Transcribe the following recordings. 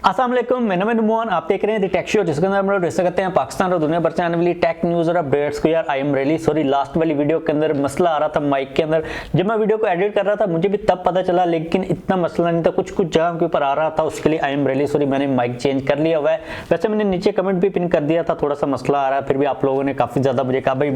अस्सलाम वालेकुम, मैं मोहन, आप देख रहे हैं TechHoz, जिसके अंदर हम लोग डिस्कस करते हैं पाकिस्तान और दुनिया भर से आने वाली टेक न्यूज़ और अपडेट्स को। यार I am really sorry, last वाली वीडियो के अंदर मसला आ रहा था माइक के अंदर। जब मैं वीडियो को एडिट कर रहा था मुझे भी तब पता चला, लेकिन इतना मसला नहीं था, कुछ जगह के ऊपर आ रहा था, उसके लिए आई एम रियली सॉरी। मैंने माइक चेंज कर लिया हुआ है। वैसे मैंने नीचे कमेंट भी पिन कर दिया था, थोड़ा सा मसला आ रहा है, फिर भी आप लोगों ने काफ़ी ज़्यादा मुझे कहा भाई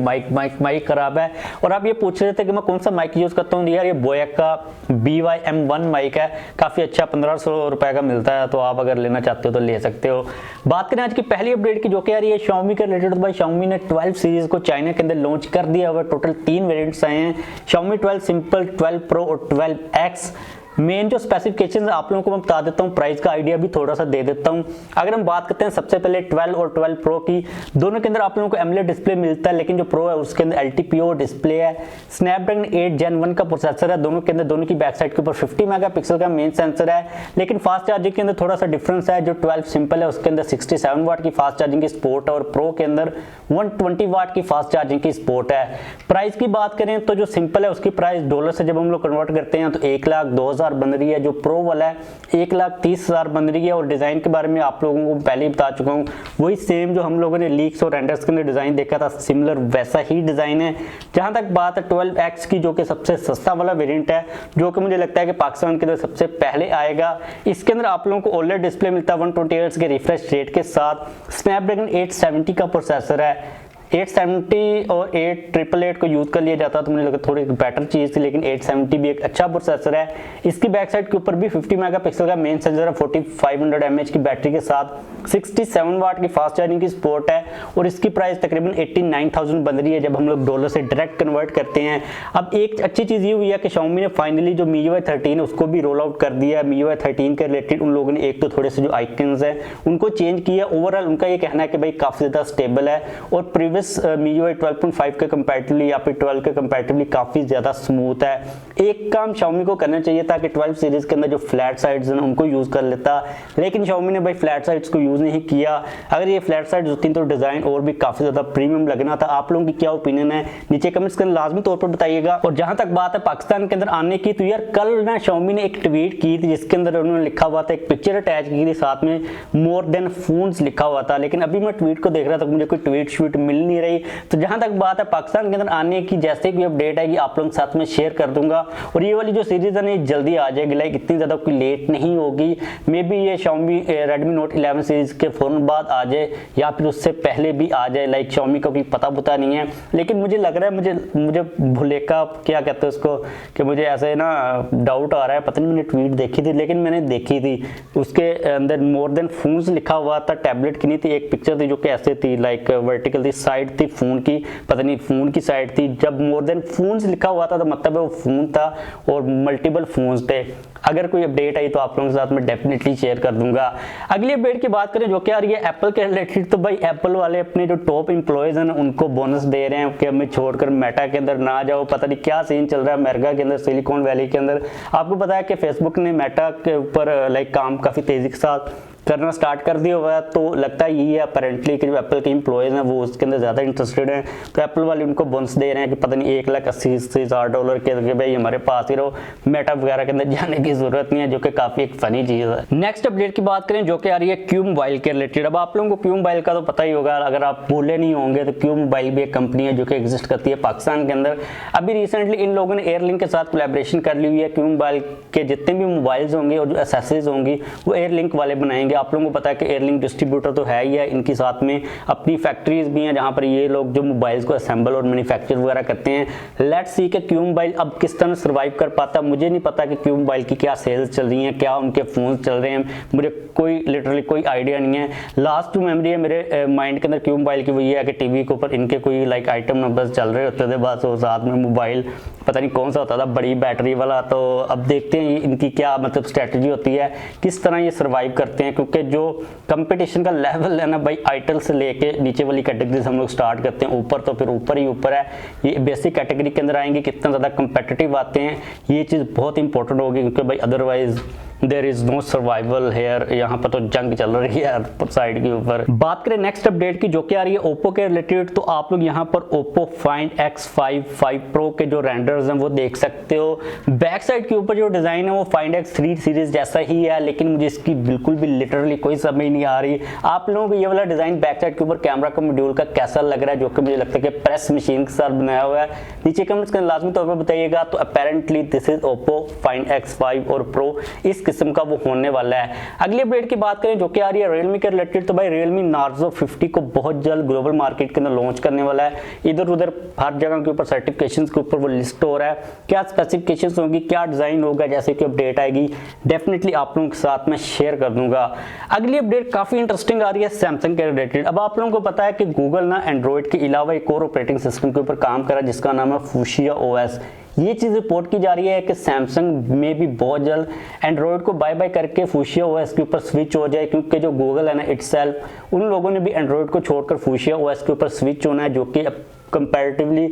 माइक खराब है। और आप ये पूछ रहे थे कि मैं कौन सा माइक यूज़ करता हूँ। यार ये बोया का BY-M1 माइक है, काफ़ी अच्छा, 1500 रुपए का मिलता है, तो आप अगर लेना चाहते हो तो ले सकते हो। बात करें आज की पहली अपडेट की, जो कि यार ये Xiaomi के रिलेटेड। तो भाई Xiaomi ने 12 सीरीज को चाइना के अंदर लॉन्च कर दिया हुआ। टोटल 3 वेरिएंट्स आए हैं, Xiaomi 12 सिंपल, 12 प्रो और 12X। मेन जो स्पेसिफिकेशंस आप लोगों को मैं बता देता हूँ, प्राइस का आइडिया भी थोड़ा सा दे देता हूँ। अगर हम बात करते हैं सबसे पहले 12 और 12 प्रो की, दोनों के अंदर आप लोगों को एमोलेड डिस्प्ले मिलता है, लेकिन जो प्रो है उसके अंदर LTPO डिस्प्ले है। स्नैपड्रैगन 8 Gen 1 का प्रोसेसर है दोनों के अंदर। दोनों की बैक साइड के ऊपर 50 मेगापिक्सल का मेन सेंसर है, लेकिन फास्ट चार्जिंग के अंदर थोड़ा सा डिफरेंस है। जो 12 सिंपल है उसके अंदर 67 वाट की फास्ट चार्जिंग की सपोर्ट है, और प्रो के अंदर 120 वाट की फास्ट चार्जिंग की सपोर्ट है। प्राइस की बात करें तो जो सिंपल है उसकी प्राइस डॉलर से जब हम लोग कन्वर्ट करते हैं तो 1,02,000 बन रही है। जो प्रो वाला है 1,30,000 बन रही है। और डिजाइन के बारे में आप लोगों को पहले ही बता चुका हूँ, वही सेम जो हम लोगों ने लीक्स और रेंडर्स के अंदर डिजाइन देखा था, सिमिलर वैसा ही डिजाइन है। जहां तक बात है 12X की, जो कि सबसे सस्ता वाला वेरिएंट है, जो कि मुझे लगता है कि पाकिस्तान के अंदर सबसे पहले आएगा। इसके अंदर आप लोगों को OLED डिस्प्ले मिलता है 120 हर्ट्ज के रिफ्रेश रेट के साथ। स्नैपड्रैगन 870 का प्रोसेसर है। 870 और 888 को यूज कर लिया जाता है, तो मुझे लगा थोड़ी बेटर चीज थी, लेकिन 870 भी एक अच्छा प्रोसेसर है। इसकी बैक साइड के ऊपर भी 50 मेगापिक्सल का मेन सेंसर है, 4500 mAh की बैटरी के साथ 67 वाट की फास्ट चार्जिंग की सपोर्ट है। और इसकी प्राइस तकरीबन 89,000 बन रही है जब हम लोग डॉलर से डायरेक्ट कन्वर्ट करते हैं। अब एक अच्छी चीज ये हुई है कि Xiaomi ने फाइनली जो MIUI 13 उसको भी रोल आउट कर दिया। MIUI 13 के रिलेटेड उन लोगों ने एक तो थोड़े से जो आइकन्स हैं उनको चेंज किया। ओवरऑल उनका ये कहना है कि भाई काफी ज्यादा स्टेबल है, और प्रीवियस MIUI 12.5 के कंपैरेटिवली या फिर 12 के कंपैरेटिवली काफी ज्यादा स्मूथ है। एक काम Xiaomi को करना चाहिए था कि 12 सीरीज के अंदर जो फ्लैट साइड्स हैं उनको यूज कर लेता, लेकिन Xiaomi ने भाई फ्लैट साइड्स को यूज नहीं किया। अगर ये फ्लैट साइड्स होती तो डिजाइन और भी काफी ज्यादा प्रीमियम लगना था। आप लोगों की क्या ओपिनियन है नीचे कमेंट्स के अंदर लाजमी तौर पर बताइएगा। और जहां तक बात है पाकिस्तान के अंदर आने की, तो यार कल ना Xiaomi ने एक ट्वीट की थी जिसके अंदर उन्होंने लिखा हुआ था, एक पिक्चर अटैच की थी, साथ में मोर देन फोन्स लिखा हुआ था। लेकिन अभी मैं ट्वीट को देख रहा था, मुझे कोई ट्वीट शूट मिल नहीं रही। तो जहां तक बात है पाकिस्तान के अंदर आने की, जैसे भी अपडेट आएगी आप लोगों के साथ में शेयर कर दूंगा। और ये वाली जो सीरीज है ना जल्दी आ जाएगी, लाइक इतनी ज्यादा कोई लेट नहीं होगी। मे बी ये Xiaomi Redmi Note 11 सीरीज के फौरन बाद आ जाए या फिर उससे पहले भी आ जाए। लाइक Xiaomi का कोई पता बुता नहीं है, लेकिन मुझे लग रहा है, मुझे भुले का क्या कहते हैं उसको, कि मुझे ऐसे ना डाउट आ रहा है। पता नहीं, मैंने ट्वीट देखी थी, लेकिन मैंने देखी थी उसके अंदर मोर देन फोन्स लिखा हुआ था। टैबलेट की नहीं थी, एक पिक्चर थी जो कि ऐसे थी, लाइक वर्टिकल थी, साइड थी फोन की, पता नहीं फोन की साइड थी। जब मोर देन फोन्स लिखा हुआ था तो मतलब है वो फोन था और मल्टीपल फोन्स थे। अगर कोई अपडेट आई तो आप लोगों के साथ में डेफिनेटली शेयर कर दूंगा। अगली अपडेट की बात करें जो कि यार ये एप्पल के रिलेटेड, तो भाई एप्पल वाले अपने जो टॉप एम्प्लॉयज हैं उनको बोनस दे रहे हैं कि हमें छोड़कर मेटा के अंदर ना जाओ। पता नहीं क्या सीन चल रहा है अमेरिका के अंदर, सिलिकॉन वैली के अंदर। आपको पता है कि फेसबुक ने मेटा के ऊपर लाइक काम काफी तेजी के साथ करना स्टार्ट कर दिया हुआ है। तो लगता है यही है अपेरेंटली कि जो एप्पल के एम्प्लॉयज हैं वो उसके अंदर ज़्यादा इंटरेस्टेड हैं, तो एप्पल वाले उनको बोनस दे रहे हैं कि पता नहीं $1,80,000 के भाई हमारे पास ही रहो, मेटा वगैरह के अंदर जाने की जरूरत नहीं है, जो कि काफ़ी एक फनी चीज़ है। नेक्स्ट अपडेट की बात करें जो कि आ रही है QMobile के रिलेटेड। अब आप लोगों को QMobile का तो पता ही होगा, अगर आप भूले नहीं होंगे तो QMobile भी एक कंपनी है जो कि एग्जिस्ट करती है पाकिस्तान के अंदर। अभी रिसेंटली इन लोगों ने एयरलिंक के साथ कोलैबोरेशन कर ली हुई है। QMobile के जितने भी मोबाइल्स होंगे और जो एसेसरीज होंगी वो एयरलिंक वाले बनाएंगे। आप लोगों को पता है कि एयरलिंक डिस्ट्रीब्यूटर तो है ही है, इनके साथ में अपनी फैक्ट्रीज भी हैं जहां पर ये लोग जो मोबाइल्स को असेंबल और मैन्युफैक्चर वगैरह करते हैं। लेट्स सी कि QMobile अब किस तरह सर्वाइव कर पाता है। मुझे नहीं पता कि QMobile की क्या सेल्स चल रही हैं, क्या उनके फोन चल रहे हैं, मुझे कोई लिटरली कोई आइडिया नहीं है। लास्ट टू मेमोरी है मेरे माइंड के अंदर QMobile की वही है कि टीवी के ऊपर इनके कोई लाइक आइटम नंबर्स चल रहे होते थे बस, और साथ में मोबाइल पता नहीं कौन सा होता था, बड़ी बैटरी वाला। तो अब देखते हैं इनकी क्या मतलब स्ट्रेटजी होती है, किस तरह ये सर्वाइव करते हैं, क्योंकि जो कंपटीशन का लेवल है ना भाई, आइटल से लेके नीचे वाली कैटेगरी से हम लोग स्टार्ट करते हैं, ऊपर तो फिर ऊपर ही ऊपर है। ये बेसिक कैटेगरी के अंदर आएंगे, कितना ज़्यादा कंपेटिटिव आते हैं, ये चीज़ बहुत इंपॉर्टेंट होगी, क्योंकि भाई otherwise there is no survival here, यहाँ पर तो जंग चल रही है साइड के ऊपर। बात करें नेक्स्ट अपडेट की जो कि आ रही है ओप्पो के रिलेटेड, तो आप लोग यहाँ पर ओप्पो फाइंड X5 5 Pro के जो रेंडर्स हैं वो देख सकते हो। बैक साइड के ऊपर जो डिजाइन है वो फाइंड X3 सीरीज जैसा ही है, लेकिन मुझे इसकी बिल्कुल भी लिटरली कोई समझ नहीं आ रही। आप लोगों को ये वाला डिजाइन बैक साइड के ऊपर कैमरा का मॉड्यूल का कैसा लग रहा है, जो कि मुझे लगता है कि प्रेस मशीन के साथ बनाया हुआ है, नीचे कमेंट्स में लाजमी तौर पर बताइएगा। तो apparently this is Oppo find X5 और Pro, इस किस्म का वो होने वाला है। अगली अपडेट की बात करें जो कि आ रही है Realme के रिलेटेड, तो भाई Realme नार्जो 50 को बहुत जल्द ग्लोबल मार्केट के अंदर लॉन्च करने वाला है। इधर उधर हर जगह के ऊपर सर्टिफिकेशंस के ऊपर वो लिस्ट हो रहा है, क्या स्पेसिफिकेशंस होंगी, क्या डिजाइन होगा, जैसे कि अपडेट आएगी डेफिनेटली आप लोगों के साथ मैं शेयर कर दूंगा। अगली अपडेट काफी इंटरेस्टिंग आ रही है सैमसंग के रिलेटेड। अब आप लोगों को पता है कि गूगल ना एंड्रॉइड के अलावा एक और ऑपरेटिंग सिस्टम के ऊपर काम कर रहा है जिसका नाम है फूशिया OS। ये चीज रिपोर्ट की जा रही है कि सैमसंग में भी बहुत जल्द एंड्रॉइड को बाय बाय करके फूशिया OS के ऊपर स्विच हो जाए, क्योंकि जो गूगल है ना इटसेल्फ, उन लोगों ने भी एंड्रॉइड को छोड़कर फूशिया OS के ऊपर स्विच होना है, जो कि कंपैरेटिवली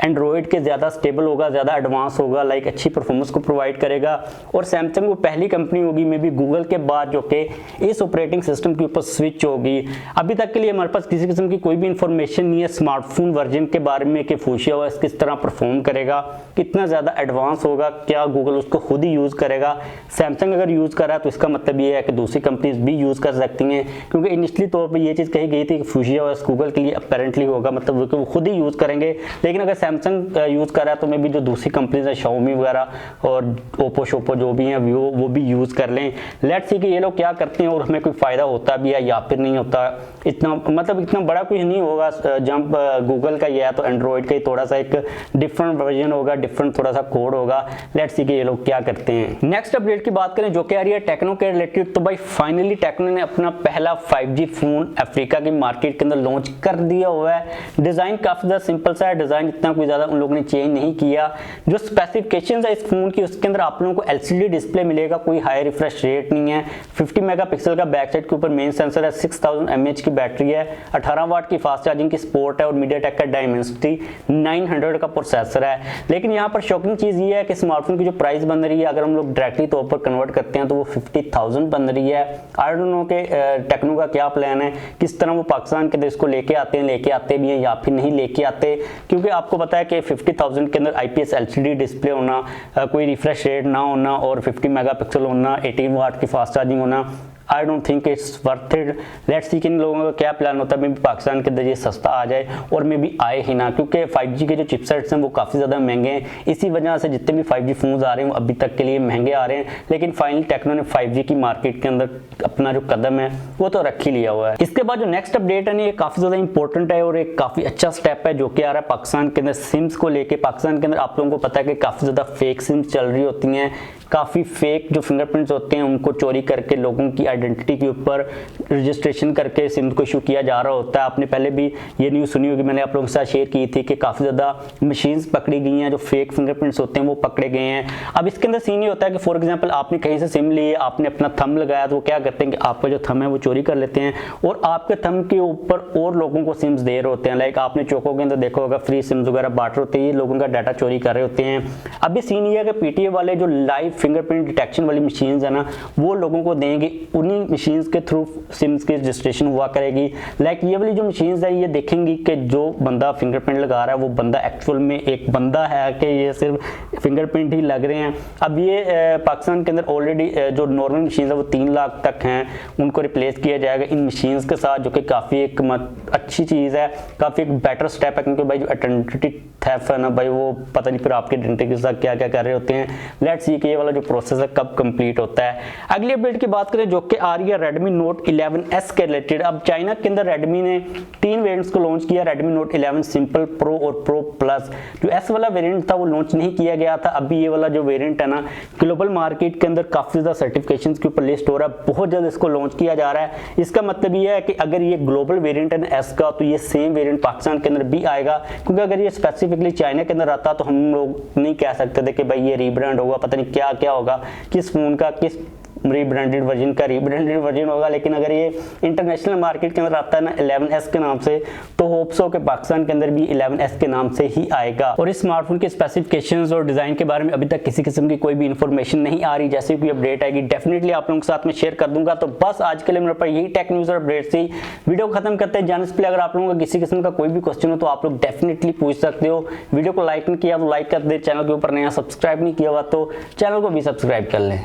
एंड्रॉइड के ज़्यादा स्टेबल होगा, ज़्यादा एडवांस होगा, लाइक अच्छी परफॉर्मेंस को प्रोवाइड करेगा। और सैमसंग वो पहली कंपनी होगी मे बी गूगल के बाद जो कि इस ऑपरेटिंग सिस्टम के ऊपर स्विच होगी। अभी तक के लिए हमारे पास किसी किस्म की कोई भी इंफॉर्मेशन नहीं है स्मार्टफोन वर्जन के बारे में कि फूशिया OS किस तरह परफॉर्म करेगा, कितना ज़्यादा एडवांस होगा, क्या गूगल उसको खुद ही यूज़ करेगा। सैमसंग अगर यूज़ कर रहा है तो इसका मतलब ये है कि दूसरी कंपनीज भी यूज़ कर सकती हैं, क्योंकि इनिशियली तौर पर ये चीज़ कही गई थी कि फूशिया OS गूगल के लिए अपेरेंटली होगा, मतलब वो खुद ही यूज़ करेंगे। लेकिन अगर सैमसंग यूज कर रहा है तो मे भी जो दूसरी कंपनीज है Xiaomi वगैरह और ओप्पो शोपो जो भी हैं वो भी यूज कर लें। लेट्स सी कि ये लोग क्या करते हैं और हमें कोई फायदा होता भी है या फिर नहीं होता। इतना मतलब इतना बड़ा कुछ नहीं होगा जंप गूगल का, ये है तो एंड्रॉइड का ही थोड़ा सा एक डिफरेंट वर्जन होगा, डिफरेंट थोड़ा सा कोड होगा। लेट्स सी कि ये लोग क्या करते हैं। नेक्स्ट अपडेट की बात करें जो कि आ रही है टेक्नो के रिलेटेड, तो भाई फाइनली टेक्नो ने अपना पहला 5G फोन अफ्रीका की मार्केट के अंदर लॉन्च कर दिया हुआ है। डिजाइन काफी ज्यादा सिंपल सा है, डिजाइन इतना कोई ज्यादा उन लोगों ने चेंज नहीं किया। जो स्पेसिफिकेशंस है इस फोन की उसके अंदर आप लोगों को LCD डिस्प्ले मिलेगा, कोई हाई रिफ्रेश रेट नहीं है। 50 मेगापिक्सल का बैक साइड के ऊपर मेन सेंसर है, 6000 mAh की बैटरी है, 18 वाट की फास्ट चार्जिंग की सपोर्ट है और मीडियाटेक का डायमेंसिटी 900 का प्रोसेसर है। लेकिन यहाँ पर शॉकिंग चीज ये है कि स्मार्टफोन की जो प्राइस बन रही है अगर हम लोग डायरेक्टली तौर पर कन्वर्ट करते हैं तो वो 50,000 बन रही है। I don't know K techno का क्या प्लान है, किस तरह वो पाकिस्तान के देश को लेके आते भी हैं या फिर नहीं लेके आते, क्योंकि आपको पता है कि 50,000 के अंदर IPS LCD डिस्प्ले होना, कोई रिफ्रेश रेट ना होना और 50 मेगापिक्सल होना, 18 वाट की फास्ट चार्जिंग होना, I don't think it's worth it. Let's see कि इन लोगों का क्या प्लान होता है, मे भी पाकिस्तान के अंदर ये सस्ता आ जाए और मे भी आए ही ना, क्योंकि 5G के जो चिपसेट्स हैं वो काफ़ी ज़्यादा महंगे हैं। इसी वजह से जितने भी 5G फोन्स आ रहे हैं वो अभी तक के लिए महंगे आ रहे हैं। लेकिन फाइनली टेक्नो ने 5G की मार्केट के अंदर अपना जो कदम है वो तो रख ही लिया हुआ है। इसके बाद जो नेक्स्ट अपडेट है ये काफ़ी ज़्यादा इंपॉर्टेंट है और एक काफ़ी अच्छा स्टेप है जो कि आ रहा है पाकिस्तान के अंदर सिम्स को लेके। पाकिस्तान के अंदर आप लोगों को पता है कि काफ़ी ज़्यादा फेक सिम्स चल रही होती हैं, काफ़ी फेक जो फिंगरप्रिंट्स होते हैं उनको चोरी करके लोगों की आइडेंटिटी के ऊपर रजिस्ट्रेशन करके सिम को इशू किया जा रहा होता है। आपने पहले भी ये न्यूज़ सुनी होगी, मैंने आप लोगों के साथ शेयर की थी कि काफ़ी ज़्यादा मशीन्स पकड़ी गई हैं, जो फेक फिंगरप्रिंट्स होते हैं वो पकड़े गए हैं। अब इसके अंदर सीन ये होता है कि फॉर एग्जांपल आपने कहीं से सिम ली, आपने अपना थंब लगाया, तो वो क्या करते हैं कि आपका जो थंब है वो चोरी कर लेते हैं और आपके थंब के ऊपर और लोगों को सिम्स दे रहे होते हैं। लाइक आपने चौकों के अंदर देखा होगा फ्री सिम्स वगैरह बांट रहे होते हैं, ये लोगों का डाटा चोरी कर रहे होते हैं। अभी सीन ये है कि PTA वाले जो लाइव फिंगरप्रिंट डिटेक्शन वाली मशीन्स है ना वो लोगों को देंगे, उन्हीं मशीन्स के थ्रू सिम्स की रजिस्ट्रेशन हुआ करेगी। लाइक ये वाली जो मशीन्स है ये देखेंगी कि जो बंदा फिंगरप्रिंट लगा रहा है वो बंदा एक्चुअल में एक बंदा है कि ये सिर्फ फिंगरप्रिंट ही लग रहे हैं। अब ये पाकिस्तान के अंदर ऑलरेडी जो नॉर्मल मशीन्स है वो 3 लाख तक हैं, उनको रिप्लेस किया जाएगा इन मशीन्स के साथ, जो कि काफ़ी एक अच्छी चीज़ है, काफ़ी एक बेटर स्टेप है, क्योंकि भाई जो आइडेंटिटी थेफ्ट है ना भाई वो पता नहीं फिर आपके आइडेंटिटी के साथ क्या क्या कर रहे होते हैं। लेट्स सी कि ये वाला जो प्रोसेस है कब कंप्लीट होता है। अगली अपडेट की बात करें जो कि आ रही है Redmi Note 11S के रिलेटेड। अब चाइना के अंदर Redmi ने 3 वेरिएंट्स को लॉन्च किया, Redmi Note 11 सिंपल, प्रो और प्रो प्लस। जो S वाला वेरिएंट था वो लॉन्च नहीं किया गया था। अभी ये वाला जो वेरिएंट है ना ग्लोबल मार्केट के अंदर काफी ज्यादा सर्टिफिकेशंस के ऊपर लिस्ट हो रहा है, बहुत जल्द इसको लॉन्च किया जा रहा है। इसका मतलब ये है कि अगर ये ग्लोबल वेरिएंट है ना S का, तो ये सेम वेरिएंट पाकिस्तान के अंदर भी आएगा, क्योंकि अगर ये स्पेसिफिकली चाइना के अंदर आता तो हम लोग नहीं कह सकते थे कि भाई ये रीब्रांड होगा, पता नहीं क्या क्या होगा, किस फोन का किस रीब्रांडेड वर्जन का रीब्रांडेड वर्जन होगा, लेकिन अगर ये इंटरनेशनल मार्केट के अंदर आता है ना 11S के नाम से, तो होप्सो के पाकिस्तान के अंदर भी 11S के नाम से ही आएगा। और इस स्मार्टफोन के स्पेसिफिकेशंस और डिजाइन के बारे में अभी तक किसी किस्म की कोई भी इंफॉर्मेशन नहीं आ रही, जैसे कोई अपडेट आएगी डेफिनेटली आप लोगों के साथ में शेयर कर दूंगा। तो बस आज के लिए मेरे पास यही टेक न्यूज और अपडेट थी, वीडियो खत्म करते हैं। जाने से पहले अगर आप लोगों का किसी किस्म का कोई भी क्वेश्चन हो तो आप लोग डेफिनेटली पूछ सकते हो। वीडियो को लाइक नहीं किया तो लाइक कर दे, चैनल के ऊपर नया सब्सक्राइब नहीं किया हुआ तो चैनल को भी सब्सक्राइब कर लें।